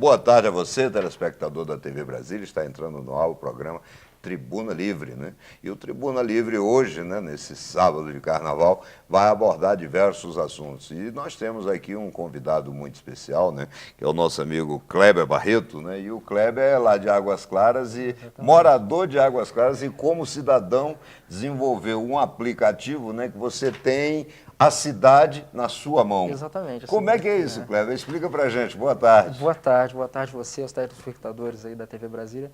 Boa tarde a você, telespectador da TV Brasília. Está entrando no ar o programa Tribuna Livre, né? E o Tribuna Livre hoje, né, nesse sábado de carnaval, vai abordar diversos assuntos. E nós temos aqui um convidado muito especial, né, que é o nosso amigo Kleber Barreto, né? E o Kleber é lá de Águas Claras e morador de Águas Claras, e como cidadão desenvolveu um aplicativo, né, que você tem a cidade na sua mão. Exatamente. Como é que é isso, Kleber? Explica pra gente. Boa tarde. Boa tarde você, os telespectadores aí da TV Brasília.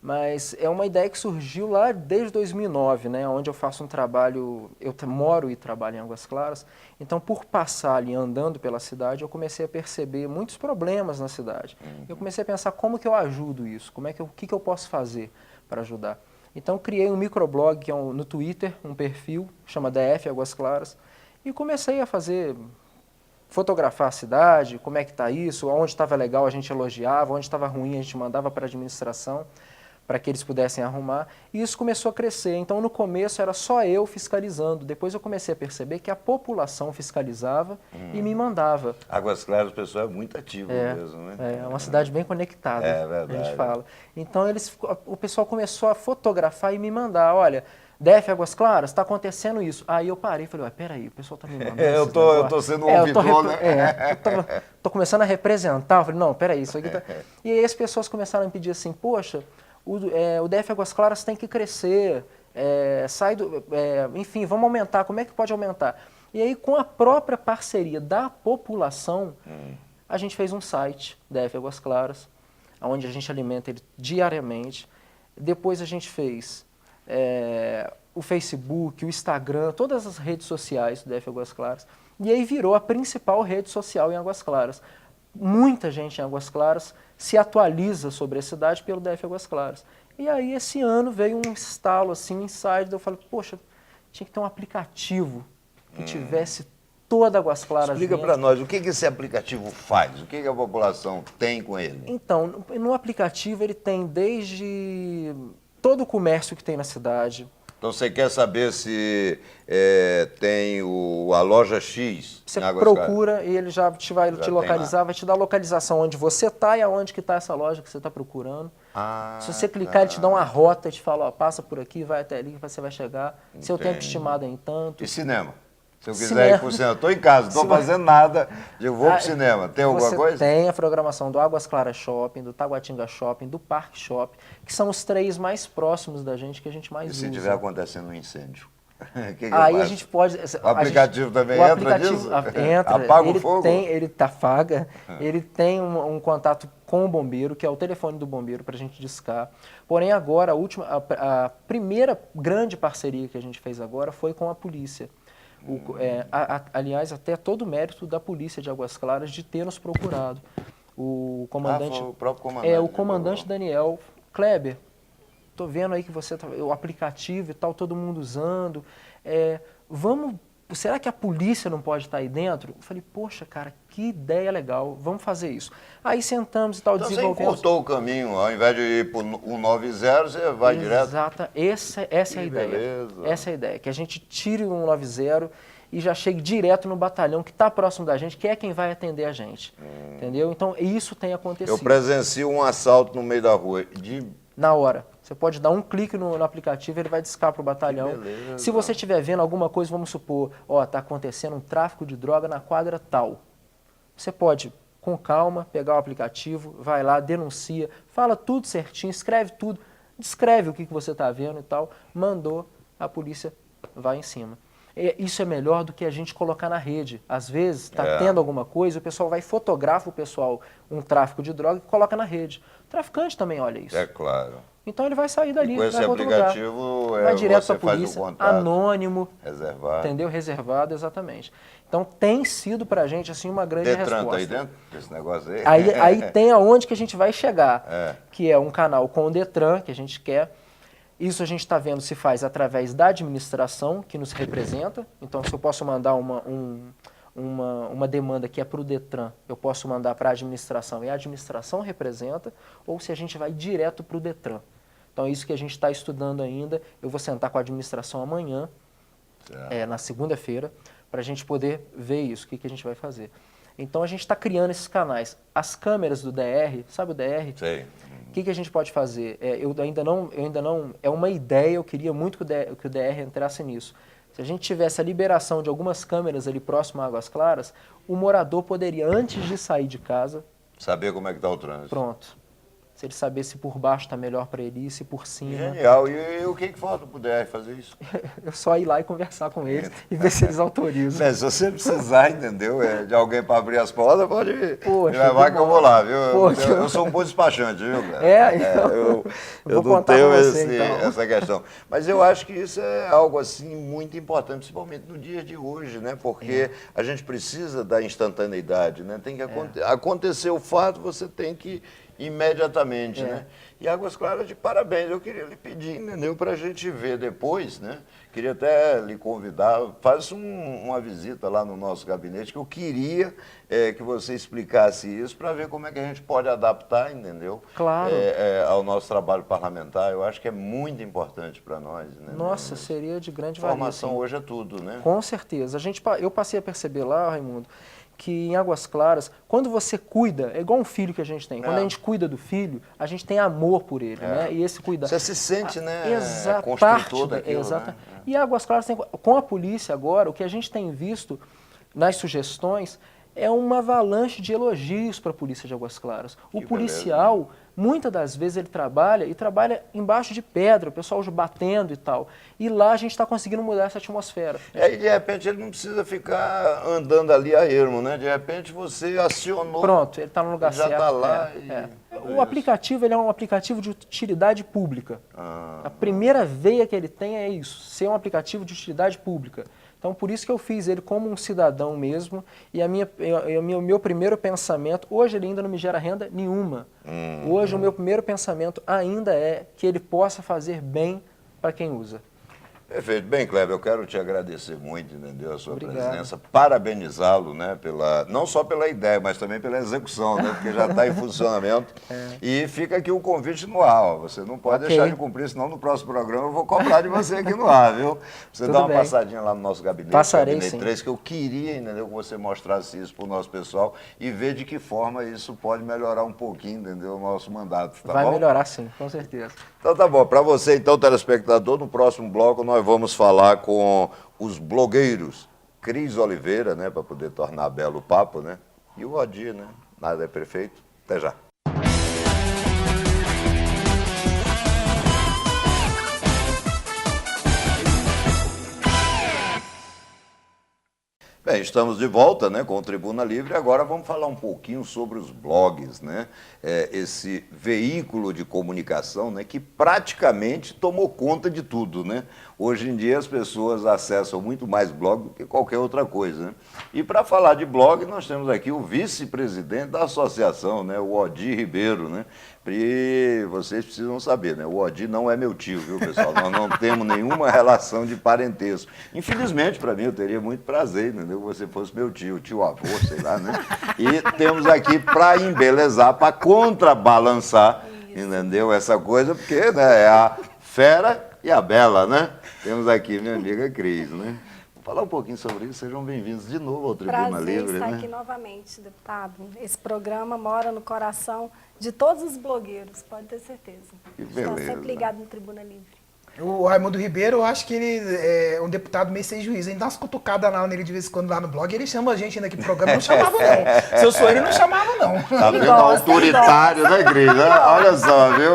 Mas é uma ideia que surgiu lá desde 2009, né, onde eu faço um trabalho, moro e trabalho em Águas Claras, então por passar ali andando pela cidade, eu comecei a perceber muitos problemas na cidade. Eu comecei a pensar como que eu ajudo isso, o que eu posso fazer para ajudar. Então criei um microblog que é no Twitter, um perfil, chama DF Águas Claras, e comecei a fotografar a cidade, como é que está isso, onde estava legal a gente elogiava, onde estava ruim a gente mandava para a administração, para que eles pudessem arrumar, e isso começou a crescer. Então, no começo, era só eu fiscalizando. Depois eu comecei a perceber que a população fiscalizava e me mandava. Águas Claras, o pessoal é muito ativo mesmo, né? É uma cidade bem conectada, É verdade. a gente fala. Então, o pessoal começou a fotografar e me mandar, olha, DF Águas Claras, está acontecendo isso. Aí eu parei e falei, ué, peraí, o pessoal está me mandando eu tô sendo um ouvidor, né? Tô começando a representar. Eu falei, não, peraí, isso aqui tá... E aí as pessoas começaram a me pedir assim, poxa, o DF Águas Claras tem que crescer, enfim, vamos aumentar, como é que pode aumentar? E aí, com a própria parceria da população, a gente fez um site, DF Águas Claras, onde a gente alimenta ele diariamente. Depois a gente fez o Facebook, o Instagram, todas as redes sociais do DF Águas Claras, e aí virou a principal rede social em Águas Claras. Muita gente em Águas Claras se atualiza sobre a cidade pelo DF Águas Claras. E aí esse ano veio um estalo, assim, um insight, eu falei, poxa, tinha que ter um aplicativo que tivesse toda Águas Claras. Explica para nós, o que esse aplicativo faz? O que a população tem com ele? Então, no aplicativo ele tem desde todo o comércio que tem na cidade. Então você quer saber se tem a loja X Você em Águas procura Claras? e ele já vai te localizar, vai te dar a localização onde você está e aonde que está essa loja que você está procurando. Se você clicar, ele te dá uma rota, te fala, ó, passa por aqui, vai até ali que você vai chegar. Seu tempo estimado é em tanto. E cinema? Se eu quiser ir para o cinema, estou em casa, não estou fazendo nada, eu vou para o cinema. Tem alguma coisa? Tem a programação do Águas Claras Shopping, do Taguatinga Shopping, do Parque Shopping, que são os três mais próximos da gente, que a gente mais usa. E se tiver acontecendo um incêndio? Aí a gente pode... O aplicativo também entra nisso? Entra. Apaga o fogo? Ele apaga, ele tem um contato com o bombeiro, que é o telefone do bombeiro para a gente discar. Porém, agora, a primeira grande parceria que a gente fez agora foi com a polícia. Aliás, até todo o mérito da polícia de Águas Claras de ter nos procurado. O comandante, foi o próprio comandante. o comandante Daniel Kleber. Estou vendo aí que o aplicativo e tal, todo mundo usando. Será que a polícia não pode estar aí dentro? Eu falei, poxa, cara, que ideia legal, vamos fazer isso. Aí sentamos e tal, então desenvolvemos. Você encurtou o caminho, ao invés de ir para o 190, você vai direto? Exata, essa é a ideia. Beleza. Essa é a ideia, que a gente tire o 190 e já chegue direto no batalhão que está próximo da gente, que é quem vai atender a gente. Entendeu? Então, isso tem acontecido. Eu presencio um assalto no meio da rua. Na hora. Você pode dar um clique no aplicativo, ele vai discar para o batalhão. Beleza, se você estiver vendo alguma coisa, vamos supor, está acontecendo um tráfico de droga na quadra tal. Você pode, com calma, pegar o aplicativo, vai lá, denuncia, fala tudo certinho, escreve tudo, descreve o que você está vendo e tal, mandou, a polícia vai em cima. Isso é melhor do que a gente colocar na rede. Às vezes está tendo alguma coisa, o pessoal vai fotografa um tráfico de droga e coloca na rede. O traficante também olha isso. É claro. Então ele vai sair dali, com esse vai para outro aplicativo, lugar. Vai direto para a faz polícia, o contato, anônimo, reservado. Entendeu? Reservado, exatamente. Então tem sido para a gente assim, uma grande Detran resposta. Tá aí dentro desse negócio aí? Aí tem aonde que a gente vai chegar, que é um canal com o Detran, que a gente quer. Isso a gente está vendo se faz através da administração, que nos representa. Então, se eu posso mandar uma demanda que é para o Detran, eu posso mandar para a administração e a administração representa, ou se a gente vai direto para o Detran. Então, é isso que a gente está estudando ainda. Eu vou sentar com a administração amanhã, na segunda-feira, para a gente poder ver isso, o que a gente vai fazer. Então a gente está criando esses canais. As câmeras do DR, sabe o DR? Sei. O que a gente pode fazer? Eu ainda não, é uma ideia, eu queria muito que o DR entrasse nisso. Se a gente tivesse a liberação de algumas câmeras ali próximo a Águas Claras, o morador poderia, antes de sair de casa, saber como é que está o trânsito. pronto. Se ele saber se por baixo está melhor para ele ir, se por cima. Genial. E o que falta para o DR fazer isso? Eu só ir lá e conversar com eles e ver se eles autorizam. Se você precisar, entendeu? De alguém para abrir as portas, pode me Poxa, levar que eu vou lá, viu? Poxa. Eu sou um bom despachante, viu, cara? Eu eu vou não contar tenho pra você, então. essa questão. Mas eu acho que isso é algo assim muito importante, principalmente no dia de hoje, né? Porque a gente precisa da instantaneidade, né? Tem que acontecer o fato, você tem que imediatamente, né? E Águas Claras, de parabéns, eu queria lhe pedir, entendeu? Para a gente ver depois, né? Queria até lhe convidar, faz uma visita lá no nosso gabinete, que eu queria que você explicasse isso para ver como é que a gente pode adaptar, entendeu? Claro. Ao nosso trabalho parlamentar. Eu acho que é muito importante para nós. Né? Nossa, seria de grande valia. Formação hoje é tudo, né? Com certeza. Eu passei a perceber lá, Raimundo, que em Águas Claras, quando você cuida, é igual um filho que a gente tem. Quando a gente cuida do filho, a gente tem amor por ele, né? E esse cuidado. Você se sente, né? Construtor daquilo, exata. né? E Águas Claras, com a polícia agora, o que a gente tem visto nas sugestões é uma avalanche de elogios para a polícia de Águas Claras. O policial, muitas das vezes, ele trabalha embaixo de pedra, o pessoal batendo e tal. E lá a gente está conseguindo mudar essa atmosfera. E aí, de repente, ele não precisa ficar andando ali a ermo, né? De repente, você acionou. Pronto, ele está no lugar certo. Já está lá. O aplicativo, ele é um aplicativo de utilidade pública. A primeira veia que ele tem é isso, ser um aplicativo de utilidade pública. Então, por isso que eu fiz ele como um cidadão mesmo, e o meu primeiro pensamento, hoje ele ainda não me gera renda nenhuma. Hoje o meu primeiro pensamento ainda é que ele possa fazer bem para quem usa. Perfeito. Bem, Kleber, eu quero te agradecer muito, entendeu, a sua Obrigado. presença, parabenizá-lo, né, não só pela ideia, mas também pela execução, né, porque já está em funcionamento. E fica aqui o convite no ar, ó. Você não pode deixar de cumprir, senão no próximo programa eu vou cobrar de você aqui no ar, viu? Você dá uma passadinha lá no nosso gabinete, Passarei, gabinete sim. 3, que eu queria, entendeu, que você mostrasse isso para o nosso pessoal e ver de que forma isso pode melhorar um pouquinho, entendeu, o nosso mandato, tá bom? Vai melhorar sim, com certeza. Então tá bom, para você então, telespectador, no próximo bloco nós vamos falar com os blogueiros Cris Oliveira, né, para poder tornar belo o papo, né, e o Odir, né, nada é perfeito, até já. Bem, estamos de volta, né, com o Tribuna Livre. Agora vamos falar um pouquinho sobre os blogs, né? Esse veículo de comunicação, né, que praticamente tomou conta de tudo, né? Hoje em dia as pessoas acessam muito mais blog do que qualquer outra coisa, né? E para falar de blog, nós temos aqui o vice-presidente da associação, né, o Odir Ribeiro, né? E vocês precisam saber, né? O Odir não é meu tio, viu, pessoal? Nós não temos nenhuma relação de parentesco. Infelizmente, para mim, eu teria muito prazer, entendeu? Que você fosse meu tio avô, sei lá, né? E temos aqui para embelezar, para contrabalançar, entendeu? Essa coisa, porque, né, é a fera e a bela, né? Temos aqui minha amiga Cris, né? Vou falar um pouquinho sobre isso, sejam bem-vindos de novo ao Tribuna Livre. Prazer estar né? aqui novamente, deputado. Esse programa mora no coração de todos os blogueiros, pode ter certeza. Que Está beleza. sempre ligado no Tribuna Livre. O Raimundo Ribeiro, eu acho que ele é um deputado meio sem juízo. A gente dá umas cutucadas lá nele de vez em quando lá no blog, ele chama a gente ainda aqui pro programa, não chamava não. Se eu sou ele, não chamava não. Tá vendo? Autoritário, né, Cris? Olha só, viu?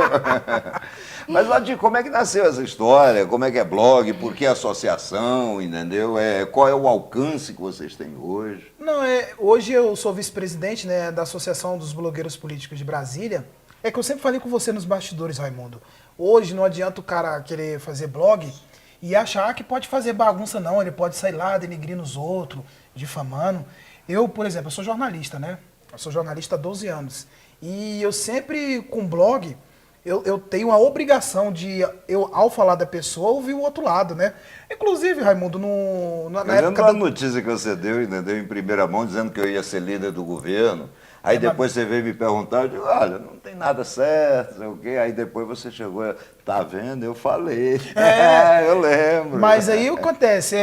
Mas, Odir, como é que nasceu essa história? Como é que é blog? Por que associação, entendeu? Qual é o alcance que vocês têm hoje? Não, hoje eu sou vice-presidente, né, da Associação dos Blogueiros Políticos de Brasília. É que eu sempre falei com você nos bastidores, Raimundo. Hoje não adianta o cara querer fazer blog e achar que pode fazer bagunça, não. Ele pode sair lá denegrindo os outros, difamando. Eu, por exemplo, eu sou jornalista, né? Eu sou jornalista há 12 anos. E eu sempre, com blog, eu tenho a obrigação de, ao falar da pessoa, ouvir o outro lado, né? Inclusive, Raimundo, na época da notícia que você deu, entendeu, em primeira mão, dizendo que eu ia ser líder do governo. Aí depois você veio me perguntar, eu digo, olha, não tem nada certo, sei o quê. Aí depois você chegou, tá vendo? Eu falei. Eu lembro. Mas aí o que acontece,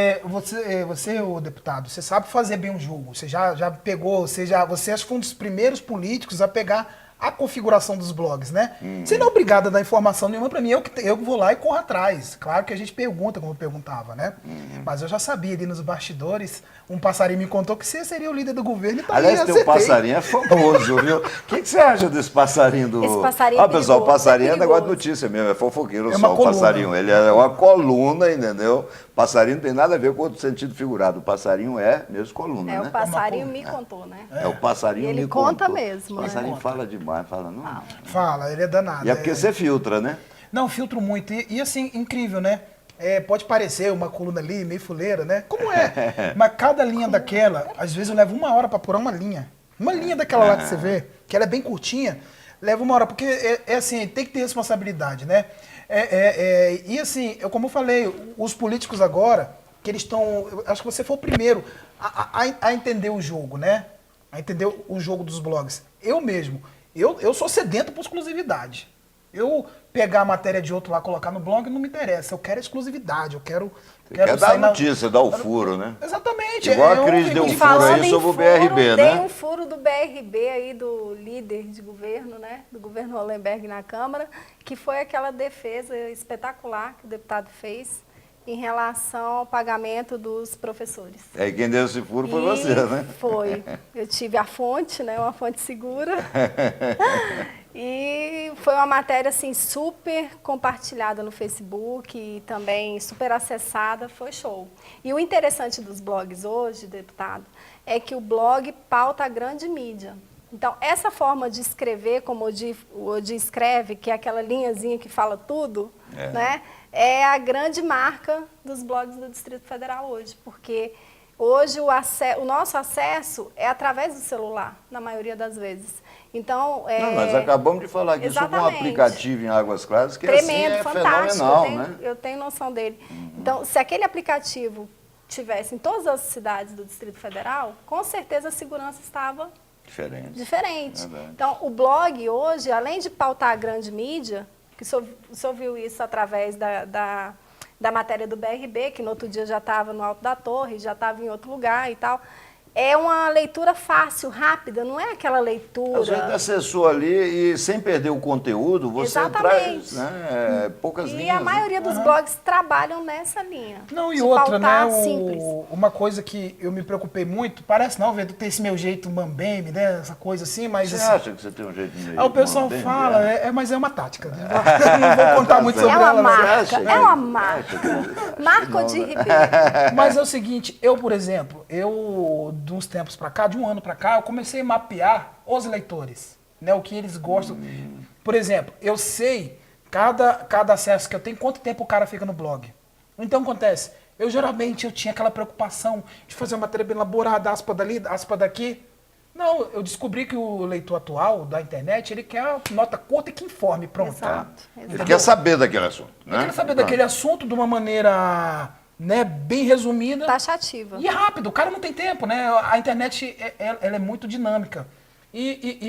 você, o deputado, você sabe fazer bem um jogo, você já pegou, você acho que foi um dos primeiros políticos a pegar a configuração dos blogs, né? Você não é obrigado a dar informação nenhuma para mim, eu vou lá e corro atrás. Claro que a gente pergunta, como eu perguntava, né? Mas eu já sabia ali nos bastidores, um passarinho me contou que você seria o líder do governo e tá Aliás, aí, teu acertei. passarinho é famoso, viu? O que você acha desse passarinho do... Esse passarinho é pessoal, perigoso, passarinho é é negócio de perigoso. notícia mesmo, é fofoqueiro É só uma o coluna. passarinho. Ele é uma coluna, entendeu? Passarinho não tem nada a ver com outro sentido figurado. O passarinho é mesmo coluna, É, né? o passarinho me contou, né? É o passarinho E ele me conta contou. mesmo, O né? passarinho fala demais, fala não. Fala, ele é danado. E é porque você filtra, né? Não, filtro muito. E assim, incrível, né? Pode parecer uma coluna ali, meio fuleira, né? Como é? Mas cada linha daquela, às vezes eu levo 1 hora para apurar uma linha. Uma linha daquela lá que você vê, que ela é bem curtinha, leva 1 hora, porque assim, tem que ter responsabilidade, né? E assim, como eu falei, os políticos agora, que eles estão. Acho que você foi o primeiro a entender o jogo, né? A entender o jogo dos blogs. Eu mesmo, eu sou sedento por exclusividade. Eu pegar a matéria de outro lá, colocar no blog, não me interessa. Eu quero exclusividade, eu quero... Você quer dar notícia, dar o furo, né? Exatamente. Igual a Cris deu um E furo aí falando em sobre o furo, BRB, dei né? um furo do BRB aí, do líder de governo, né? Do governo Hollenberg na Câmara, que foi aquela defesa espetacular que o deputado fez em relação ao pagamento dos professores. Aí quem deu esse furo foi E você, né? Foi. Eu tive a fonte, né? Uma fonte segura. E foi uma matéria assim super compartilhada no Facebook e também super acessada, foi show. E o interessante dos blogs hoje, deputado, é que o blog pauta a grande mídia. Então, essa forma de escrever, como o Odi escreve, que é aquela linhazinha que fala tudo, né? É a grande marca dos blogs do Distrito Federal hoje, porque hoje o nosso acesso é através do celular, na maioria das vezes. Então, Não, nós acabamos de falar aqui sobre um Exatamente. aplicativo em Águas Claras que Tremendo, assim, é fantástico, fenomenal, né? eu tenho noção dele. Então, se aquele aplicativo tivesse em todas as cidades do Distrito Federal, com certeza a segurança estava diferente. Verdade. Então, o blog hoje, além de pautar a grande mídia, que o senhor viu isso através da matéria do BRB, que no outro dia já estava no Alto da Torre, já estava em outro lugar e tal, é uma leitura fácil, rápida, não é aquela leitura... A gente acessou ali e sem perder o conteúdo, você Exatamente. traz poucas E linhas. a maioria dos blogs trabalham nessa linha. Não, e de outra, né? pautar simples. Uma coisa que eu me preocupei muito, parece não, Vedo, ter esse meu jeito mambembe, né? Essa coisa assim, mas... Você assim, acha que você tem um jeito meio... o pessoal mambembe, fala, mas é uma tática. Né? Não vou contar muito sobre É uma ela. marca, acha que- é uma marca. Marco não, de né? Ribeiro. Mas é o seguinte, eu, por exemplo, de uns tempos pra cá, de um ano pra cá, eu comecei a mapear os leitores, né? O que eles gostam. Por exemplo, eu sei cada acesso que eu tenho, quanto tempo o cara fica no blog. Então, acontece, geralmente eu tinha aquela preocupação de fazer uma matéria bem elaborada, aspa dali, aspa daqui. Não, eu descobri que o leitor atual da internet, ele quer nota curta e que informe, pronto. Exato. Ele quer saber daquele assunto, né? Ele quer saber daquele assunto de uma maneira, né, bem resumida. Taxativa. E rápido, o cara não tem tempo, né? A internet, ela é muito dinâmica.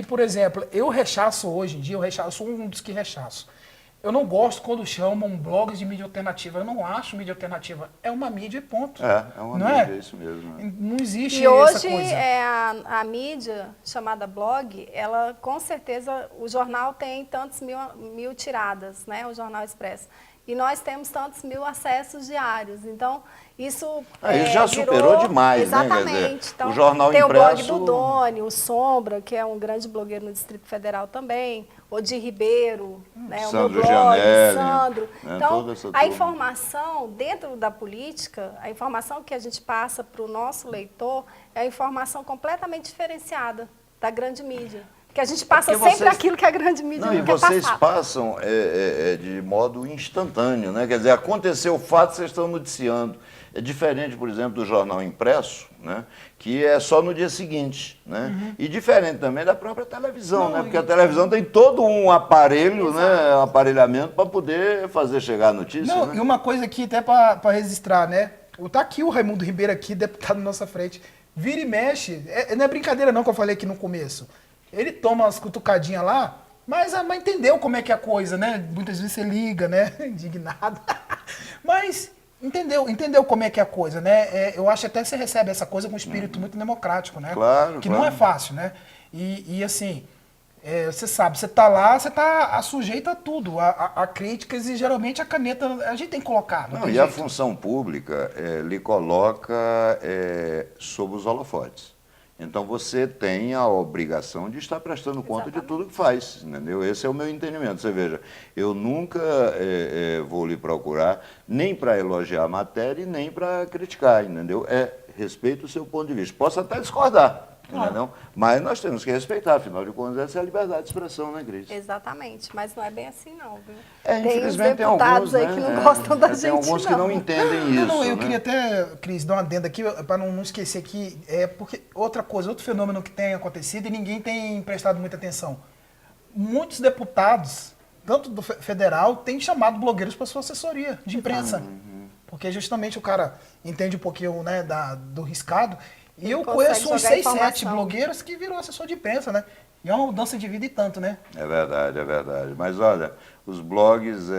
Por exemplo, eu rechaço hoje em dia, eu sou um dos que rechaço. Eu não gosto quando chamam blogs de mídia alternativa. Eu não acho mídia alternativa. É uma mídia e ponto. É uma não mídia, é isso mesmo. Né? Não existe E essa hoje coisa. a mídia chamada blog, ela com certeza, o jornal tem tantos mil tiradas, né? O Jornal Expresso. E nós temos tantos mil acessos diários. Então, isso Aí já superou demais, né? Exatamente. Quer dizer, Então, o jornal tem impresso... o blog do Doni, o Sombra, que é um grande blogueiro no Distrito Federal também, Odi Ribeiro, né? O meu Sandro blog, Gianelli, Sandro. né? Então, Toda essa a turma. informação dentro da política, a informação que a gente passa para o nosso leitor é a informação completamente diferenciada da grande mídia. Porque a gente passa Porque sempre aquilo que a grande mídia Não, não e quer vocês passar. passam de modo instantâneo, né? Quer dizer, aconteceu o fato, vocês estão noticiando. É diferente, por exemplo, do jornal impresso, né? Que é só no dia seguinte, né? E diferente também da própria televisão, né? Porque a televisão tem todo um aparelho, né? Um aparelhamento para poder fazer chegar a notícia, Não, né? e uma coisa aqui, até para registrar, né? Tá aqui o Raimundo Ribeiro aqui, deputado na nossa frente. Vira e mexe. Não é brincadeira não que eu falei aqui no começo. Ele toma umas cutucadinhas lá, mas entendeu como é que é a coisa, né? Muitas vezes você liga, né? Indignado. Mas Entendeu como é que é a coisa, né? Eu acho até que você recebe essa coisa com um espírito muito democrático, né? Claro, que claro. não é fácil, né? E assim, você sabe, você tá lá, você tá sujeito a tudo, a críticas e geralmente a caneta a gente tem que colocar. Não, tem e a jeito. função pública lhe coloca sob os holofotes. Então você tem a obrigação de estar prestando conta de tudo que faz, entendeu? Esse é o meu entendimento. Você veja, eu nunca vou lhe procurar nem para elogiar a matéria e nem para criticar, entendeu? Respeito o seu ponto de vista. Posso até discordar, entendeu? Mas nós temos que respeitar, afinal de contas, essa é a liberdade de expressão, né, Cris? Exatamente, mas não é bem assim não, viu? Infelizmente tem os deputados aí né, que não gostam da gente, tem alguns que não entendem isso. Não, eu né? queria até, Cris, dar uma adenda aqui, para não esquecer que porque outra coisa, outro fenômeno que tem acontecido e ninguém tem prestado muita atenção. Muitos deputados, tanto do federal, têm chamado blogueiros para sua assessoria de imprensa. Porque justamente o cara entende um pouquinho, né, do riscado. E eu conheço uns 6, 7 blogueiros que viram assessor de imprensa, né? E é uma mudança de vida e tanto, né? É verdade, é verdade. Mas olha, os blogs,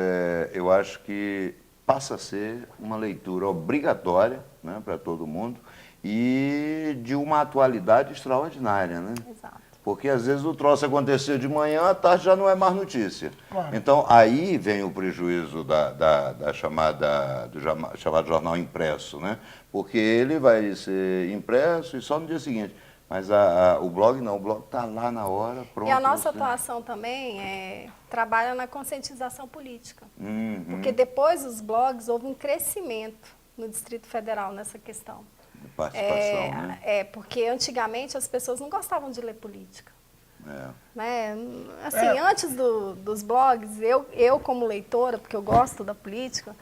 eu acho que passa a ser uma leitura obrigatória, né, para todo mundo e de uma atualidade extraordinária, né? Exato. Porque às vezes o troço aconteceu de manhã, à tarde já não é mais notícia. Claro. Então aí vem o prejuízo do chamado jornal impresso, né? Porque ele vai ser impresso e só no dia seguinte. Mas o blog não, o blog está lá na hora, pronto. E a nossa atuação também trabalha na conscientização política. Porque depois dos blogs houve um crescimento no Distrito Federal nessa questão. Participação, né? Porque antigamente as pessoas não gostavam de ler política. Né? Assim, antes dos blogs, eu como leitora, porque eu gosto da política,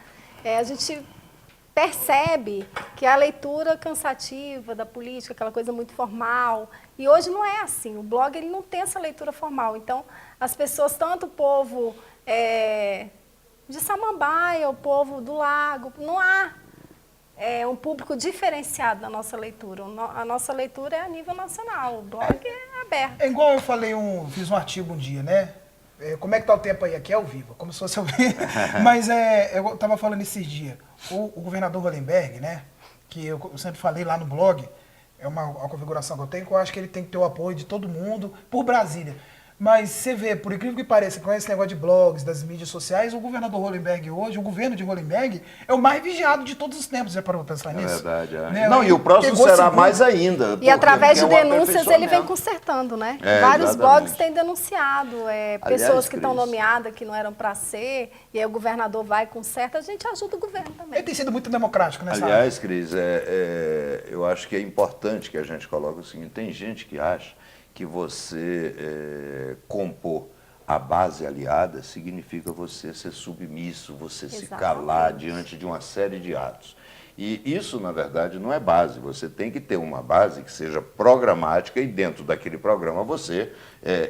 a gente percebe que a leitura cansativa da política, aquela coisa muito formal, e hoje não é assim. O blog ele não tem essa leitura formal. Então, as pessoas, tanto o povo de Samambaia, o povo do Lago, não há um público diferenciado na nossa leitura. A nossa leitura é a nível nacional, o blog é aberto. É igual eu falei, fiz um artigo um dia, né? Como é que tá o tempo aí? Aqui é ao vivo, como se fosse ao vivo. Mas eu estava falando esses dias, o governador Hollenberg, né? Que eu sempre falei lá no blog, é uma configuração que eu tenho, que eu acho que ele tem que ter o apoio de todo mundo por Brasília. Mas você vê, por incrível que pareça, com esse negócio de blogs, das mídias sociais, o governador Hollenberg hoje, o governo de Hollenberg, é o mais vigiado de todos os tempos, já parou pra pensar nisso? É verdade, Né? Não, e o próximo será mais ainda. E através de um denúncias ele vem consertando, né? Vários exatamente. blogs têm denunciado, pessoas que estão Cris, nomeadas que não eram para ser, e aí o governador vai e conserta, a gente ajuda o governo também. Ele tem sido muito democrático nessa área. Aliás, Cris, eu acho que é importante que a gente coloque o seguinte, tem gente que acha que você compor a base aliada significa você ser submisso, você se calar diante de uma série de atos. E isso, na verdade, não é base. Você tem que ter uma base que seja programática e dentro daquele programa você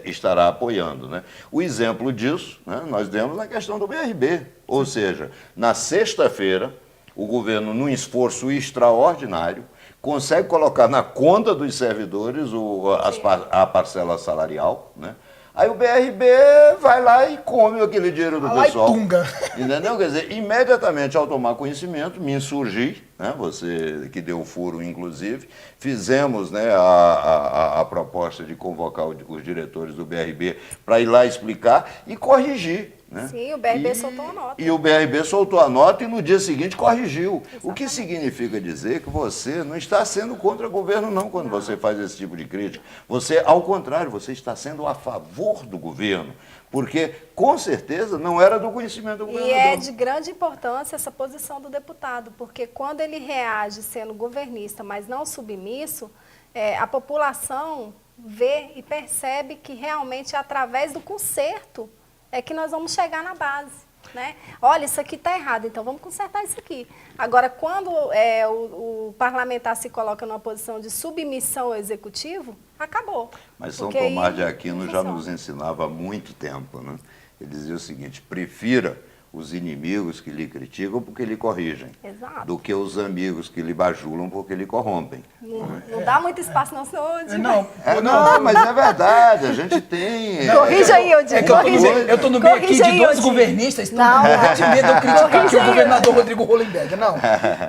estará apoiando. Né? O exemplo disso, né, nós demos na questão do BRB. Ou seja, na sexta-feira, o governo, num esforço extraordinário, consegue colocar na conta dos servidores a parcela salarial, né? Aí o BRB vai lá e come aquele dinheiro do pessoal. Tunga. Entendeu? Quer dizer, imediatamente ao tomar conhecimento, me insurgi, né? Você que deu o furo, inclusive, fizemos, né, a proposta de convocar os diretores do BRB para ir lá explicar e corrigir. Né? Sim, o BRB soltou a nota. E o BRB soltou a nota e no dia seguinte corrigiu. Exatamente. O que significa dizer que você não está sendo contra o governo, não, quando você faz esse tipo de crítica. Você, ao contrário, você está sendo a favor do governo. Porque, com certeza, não era do conhecimento do governador. E é de grande importância essa posição do deputado, porque quando ele reage sendo governista, mas não submisso, a população vê e percebe que realmente é através do conserto é que nós vamos chegar na base, né? Olha, isso aqui está errado, então vamos consertar isso aqui. Agora, quando o parlamentar se coloca numa posição de submissão ao executivo, acabou. Mas São Tomás de Aquino já nos ensinava há muito tempo, né? Ele dizia o seguinte, prefira os inimigos que lhe criticam porque lhe corrigem, Exato. do que os amigos que lhe bajulam porque lhe corrompem. Não dá muito espaço não, senhor Odi. Não, Não, mas é verdade, a gente tem... Corrija aí, Odi. É que eu tô no meio aqui Corrija de aí, dois Odi. governistas, estão Não. morrendo de medo de eu criticar aqui Corrija o aí, governador Rodrigo Hollenberg.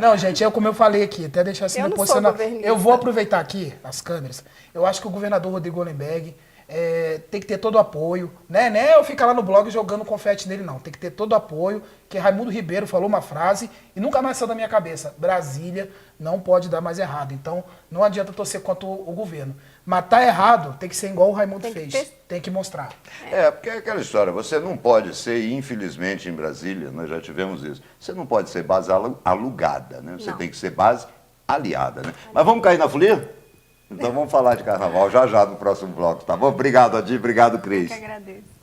Não, gente, como eu falei aqui, até deixar assim Eu no não sou posicionamento. governista. Eu vou aproveitar aqui as câmeras. Eu acho que o governador Rodrigo Hollenberg tem que ter todo o apoio, né? Não é eu ficar lá no blog jogando confete nele, não. Tem que ter todo o apoio, que Raimundo Ribeiro falou uma frase e nunca mais saiu da minha cabeça. Brasília não pode dar mais errado. Então, não adianta torcer contra o governo. Mas tá errado, tem que ser igual o Raimundo Tem que fez. ter- Tem que mostrar. Porque é aquela história, você não pode ser, infelizmente em Brasília, nós já tivemos isso, você não pode ser base alugada, né? Você Não. tem que ser base aliada, né? Mas vamos cair na folia? Então vamos falar de carnaval já no próximo bloco, tá bom? Obrigado, Adi, obrigado, Cris. Que agradeço.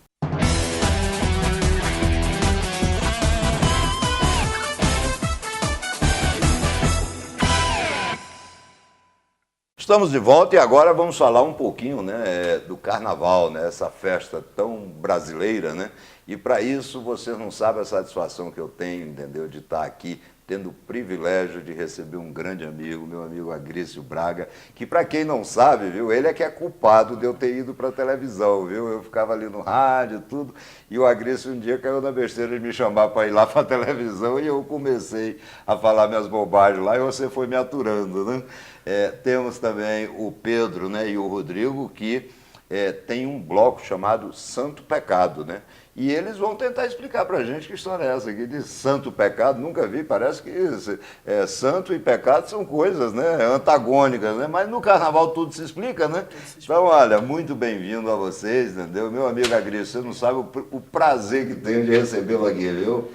Estamos de volta e agora vamos falar um pouquinho, né, do carnaval, né, essa festa tão brasileira, né? E para isso, vocês não sabem a satisfação que eu tenho, entendeu, de estar aqui tendo o privilégio de receber um grande amigo, meu amigo Agrício Braga, que para quem não sabe, viu, ele é que é culpado de eu ter ido para a televisão, viu? Eu ficava ali no rádio e tudo, e o Agrício um dia caiu na besteira de me chamar para ir lá para a televisão e eu comecei a falar minhas bobagens lá e você foi me aturando, né? Temos também o Pedro, né, e o Rodrigo, que tem um bloco chamado Santo Pecado, né? E eles vão tentar explicar para a gente que história é essa aqui de santo pecado. Nunca vi, parece que santo e pecado são coisas, né, antagônicas, né? Mas no carnaval tudo se explica, né? Então, olha, muito bem-vindo a vocês, entendeu? Meu amigo Agrício, você não sabe o prazer que tenho de recebê-lo aqui, viu?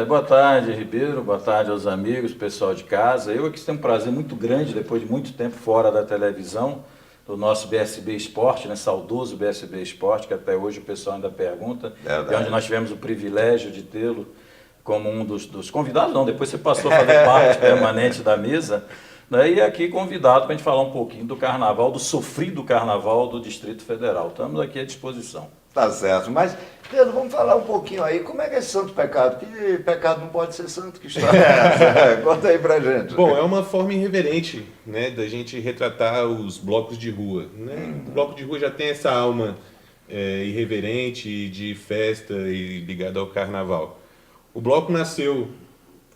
Boa tarde, Ribeiro, boa tarde aos amigos, pessoal de casa. Eu aqui tenho um prazer muito grande, depois de muito tempo fora da televisão, do nosso BSB Esporte, né, saudoso BSB Esporte, que até hoje o pessoal ainda pergunta, e onde nós tivemos o privilégio de tê-lo como um dos convidados, não, depois você passou a fazer parte permanente da mesa, né, e aqui convidado para a gente falar um pouquinho do carnaval, do sofrido carnaval do Distrito Federal. Estamos aqui à disposição. Tá certo, mas, Pedro, vamos falar um pouquinho aí, como é que é esse santo pecado? Que pecado não pode ser santo, que história é essa? Conta aí pra gente. Bom, é uma forma irreverente, né, da gente retratar os blocos de rua, né? O bloco de rua já tem essa alma irreverente, de festa e ligada ao carnaval. O bloco nasceu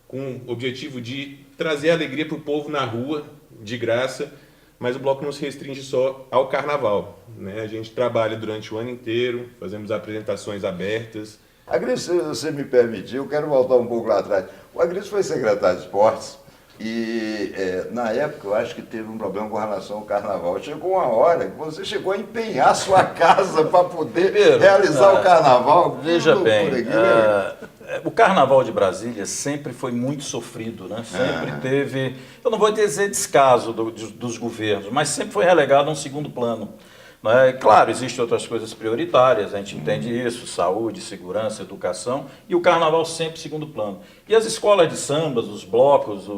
com o objetivo de trazer alegria para o povo na rua, de graça, mas o bloco não se restringe só ao carnaval, né? A gente trabalha durante o ano inteiro, fazemos apresentações abertas. Agrício, se você me permitir, eu quero voltar um pouco lá atrás. O Agrício foi secretário de esportes e, na época, eu acho que teve um problema com relação ao carnaval. Chegou uma hora que você chegou a empenhar sua casa para poder realizar o carnaval. Veja Que bem, loucura aqui, né? o carnaval de Brasília sempre foi muito sofrido, né? Sempre teve, eu não vou dizer descaso dos governos, mas sempre foi relegado a um segundo plano. Né? Claro, existem outras coisas prioritárias, a gente entende isso, saúde, segurança, educação, e o carnaval sempre segundo plano. E as escolas de sambas, os blocos,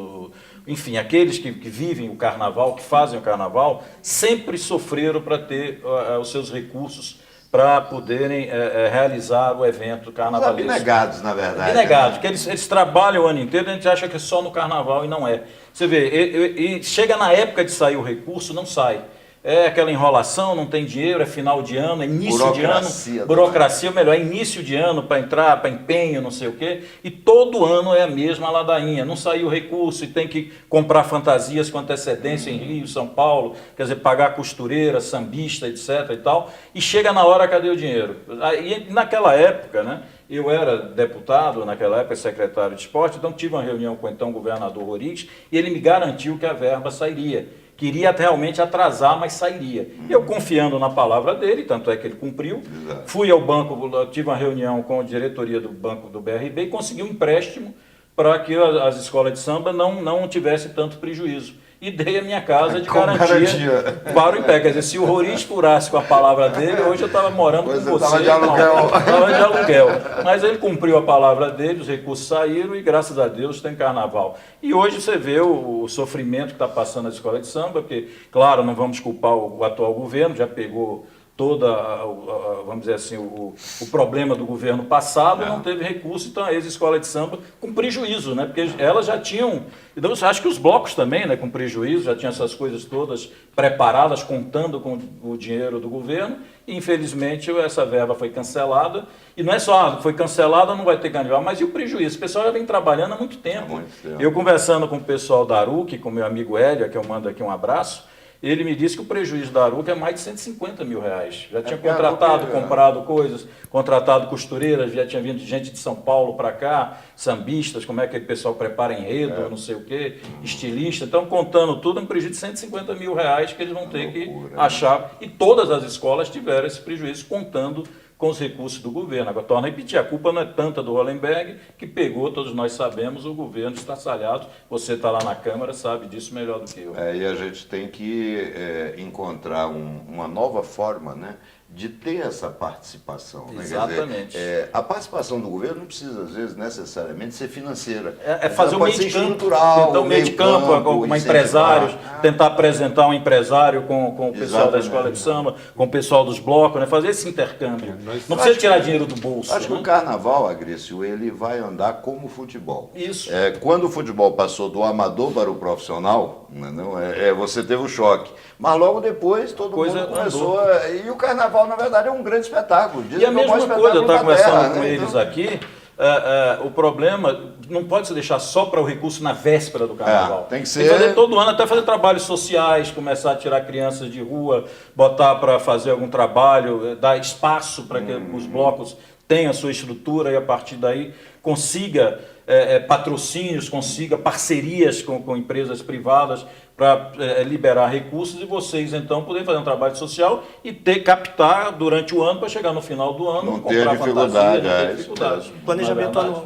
enfim, aqueles que vivem o carnaval, que fazem o carnaval, sempre sofreram para ter os seus recursos para poderem realizar o evento Os carnavalesco. abnegados, na verdade. Abnegados, porque eles trabalham o ano inteiro, a gente acha que é só no carnaval e não é. Você vê, e chega na época de sair o recurso, não sai. É aquela enrolação, não tem dinheiro, é final de ano, é início de ano, burocracia, melhor, é início de ano para entrar, para empenho, não sei o quê, e todo ano é a mesma ladainha, não saiu o recurso e tem que comprar fantasias com antecedência em Rio, São Paulo, quer dizer, pagar costureira, sambista, etc e tal, e chega na hora, cadê o dinheiro? E naquela época, né, eu era deputado, naquela época secretário de esporte, então tive uma reunião com o então governador Roriz, e ele me garantiu que a verba sairia. Queria realmente atrasar, mas sairia. Eu confiando na palavra dele, tanto é que ele cumpriu, fui ao banco, tive uma reunião com a diretoria do banco do BRB e consegui um empréstimo para que as escolas de samba não tivessem tanto prejuízo. E dei a minha casa de garantia para o IPE. Quer dizer, se o Roriz furasse com a palavra dele, hoje eu estava morando com você. Estava de aluguel. Estava de aluguel. Mas ele cumpriu a palavra dele, os recursos saíram e, graças a Deus, tem carnaval. E hoje você vê o sofrimento que está passando na escola de samba, porque, claro, não vamos culpar o atual governo, já pegou vamos dizer assim, o problema do governo passado, não teve recurso, então a ex-escola de samba com prejuízo, né? Porque elas já tinham, então acho que os blocos também, né, com prejuízo, já tinham essas coisas todas preparadas, contando com o dinheiro do governo, e infelizmente essa verba foi cancelada, e não é só, foi cancelada, não vai ter carnaval, mas e o prejuízo? O pessoal já vem trabalhando há muito tempo. Eu conversando com o pessoal da ARUC, com meu amigo Hélio, que eu mando aqui um abraço, ele me disse que o prejuízo da ARUC é mais de 150 mil reais. Já tinha contratado, comprado coisas, contratado costureiras, já tinha vindo gente de São Paulo para cá, sambistas, como é que o pessoal prepara enredo, não sei o quê, estilista. Então, contando tudo, é um prejuízo de 150 mil reais que eles vão ter que achar. E todas as escolas tiveram esse prejuízo, contando com os recursos do governo. Agora, torna a repetir, a culpa não é tanta do Hollenberg, que pegou, todos nós sabemos, o governo estraçalhado. Você está lá na Câmara, sabe disso melhor do que eu. E a gente tem que encontrar uma nova forma, né, de ter essa participação. Né? Exatamente. Quer dizer, a participação do governo não precisa, às vezes, necessariamente ser financeira. Fazer o meio de campo, então, meio de campo, com empresários, tentar apresentar um empresário com o pessoal da escola de samba, com o pessoal dos blocos, né? Fazer esse intercâmbio. Não precisa tirar dinheiro do bolso. Acho que o carnaval, Agrício, ele vai andar como o futebol. Isso. Quando o futebol passou do amador para o profissional, você teve o choque. Mas logo depois todo mundo começou. E o carnaval, na verdade, é um grande espetáculo. E a mesma coisa, eu estava conversando com eles aqui, o problema não pode se deixar só para o recurso na véspera do carnaval. Tem que ser... Tem que fazer todo ano, até fazer trabalhos sociais, começar a tirar crianças de rua, botar para fazer algum trabalho, dar espaço para que os blocos tenham a sua estrutura e a partir daí consiga patrocínios, consiga parcerias com empresas privadas para liberar recursos e vocês então poderem fazer um trabalho social e captar durante o ano para chegar no final do ano não ter dificuldade.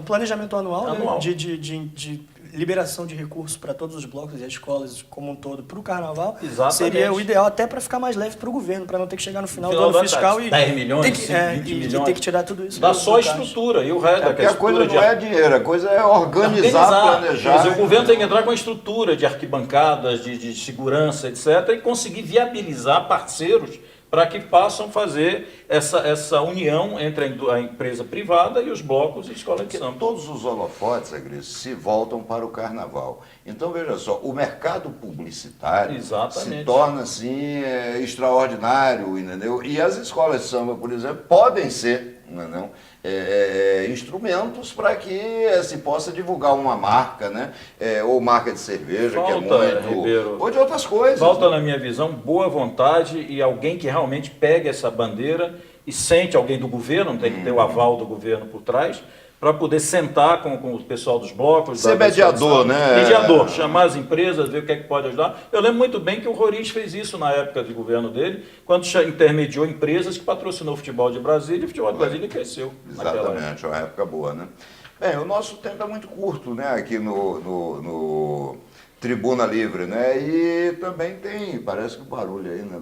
Planejamento anual. Né, de liberação de recursos para todos os blocos e as escolas como um todo para o carnaval. Exatamente. Seria o ideal até para ficar mais leve para o governo, para não ter que chegar no final do ano fiscal e 10 milhões, 20 milhões. E ter que tirar tudo isso. Dá só a estrutura e o resto porque a coisa não é dinheiro, a coisa é organizar. Planejar. Quer dizer, o governo tem que entrar com a estrutura de arquibancadas, de segurança, etc., e conseguir viabilizar parceiros para que possam fazer essa união entre a empresa privada e os blocos e escolas de samba. Todos os holofotes, Agrício, se voltam para o carnaval. Então, veja só, o mercado publicitário se torna, assim, extraordinário, entendeu? E as escolas de samba, por exemplo, podem ser, não, instrumentos para que se possa divulgar uma marca, né? Ou marca de cerveja, que é muito... Ribeiro, ou de outras coisas. Falta, na minha visão, boa vontade e alguém que realmente pegue essa bandeira e sente alguém do governo, não tem que ter o aval do governo por trás, para poder sentar com o pessoal dos blocos. Ser mediador, né? Mediador, chamar as empresas, ver o que é que pode ajudar. Eu lembro muito bem que o Roriz fez isso na época de governo dele, quando intermediou empresas que patrocinou o futebol de Brasília e o futebol de Brasília cresceu. Exatamente, é uma época boa, né? Bem, o nosso tempo é muito curto, né? Aqui no Tribuna Livre, né? E também tem, parece que o barulho aí, né?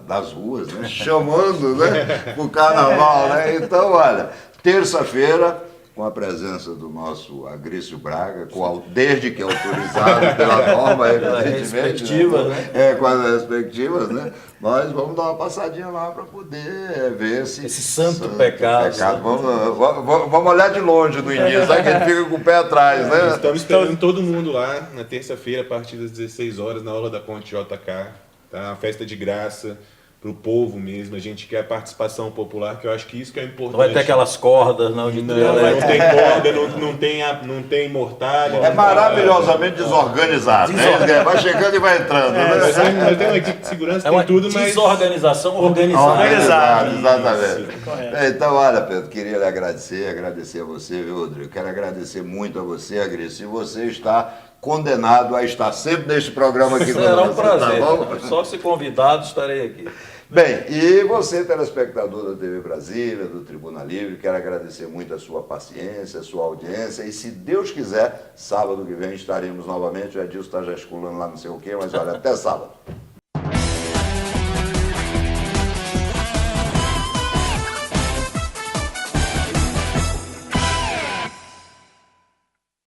das ruas, né? Chamando, né? Pro carnaval, né? Então, olha, terça-feira, com a presença do nosso Agrício Braga, desde que autorizado pela norma, evidentemente, né? Com as respectivas, né? Nós vamos dar uma passadinha lá para poder ver esse santo pecado. Vamos olhar de longe no início, sabe que a gente fica com o pé atrás, né? Estamos esperando todo mundo lá na terça-feira, a partir das 16 horas, na aula da Ponte JK. Tá? Uma festa de graça. Para o povo mesmo, a gente quer a participação popular, que eu acho que isso que é importante. Não vai ter aquelas cordas, não, de não tem corda, não tem mortalha. É maravilhosamente desorganizado, né? Vai chegando e vai entrando. Nós temos uma equipe de segurança, tem tudo, mas... Desorganização organizada. Exatamente. Então, olha, Pedro, queria lhe agradecer a você, viu, Rodrigo? Quero agradecer muito a você, Agrício, e você está condenado a estar sempre neste programa aqui. Será um prazer. Tá, só se convidado, estarei aqui. Bem, e você, telespectador da TV Brasília, do Tribuna Livre, quero agradecer muito a sua paciência, a sua audiência, e se Deus quiser, sábado que vem estaremos novamente, o Edilson está gesticulando lá não sei o quê, mas olha, até sábado.